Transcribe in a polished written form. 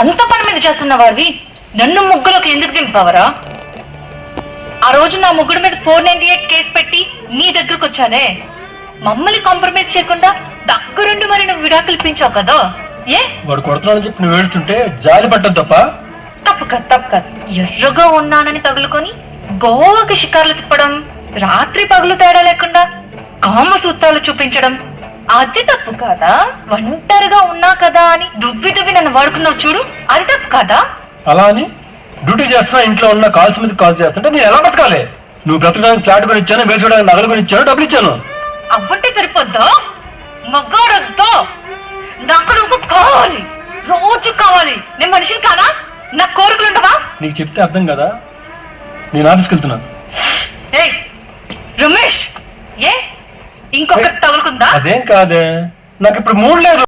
అంత పని మీద చేస్తున్న వారివి నన్ను ముగ్గులోకి ఎందుకు దింపవరా? ఆ రోజు నా ముగ్గురు మీద 498 కేసు పెట్టి నీ దగ్గరకు వచ్చానే, మమ్మల్ని కాంప్రమైజ్ చేయకుండా దగ్గరుండి మరి నువ్వు విడాకులు ఇప్పించావు కదా. ఏ వాడు కొడుతున్నానని చెప్పి నువ్వు ఏడుస్తుంటే జాలి పడ్డం తప్ప? తప్పు కాదు. ఎర్రగా ఉన్నానని తగులుకొని గోవాకి షికార్లు తిప్పడం, రాత్రి పగులు తేడా లేకుండా కామసూత్రాలు చూపించడం అది తప్పు కాదా? ఒంటరిగా ఉన్నా కదా అని దువ్వి నన్ను వాడుకున్నావు చూడు, అది తప్పు కాదా? అలా అని డ్యూటీ చేస్తున్నా, ఇంట్లో ఉన్న కాల్స్ మీద కాల్ చేస్తుంటే నేను ఎలా బతకాలి? నువ్వు బ్రతకడానికి ఫ్లాట్ కొని ఇచ్చాను, వేసి చూడడానికి నగలు కొని ఇచ్చాను, డబ్బులు ఇచ్చాను. అవ్వంటే సరిపోద్దా? మగ్గారొద్దా? నాకు నువ్వు కావాలి, రోజు కావాలి. నేను మనిషిని కాదా? నా కోరికలు ఉండవా? నీకు చెప్తే అర్థం కదా, నేను ఆఫీస్కి వెళ్తున్నాను. ఏయ్ రమేష్, ఏ ఇంకొకటి తగులుకుందా? అదేం కాదే, నాకు ఇప్పుడు మూడ్ లేదు.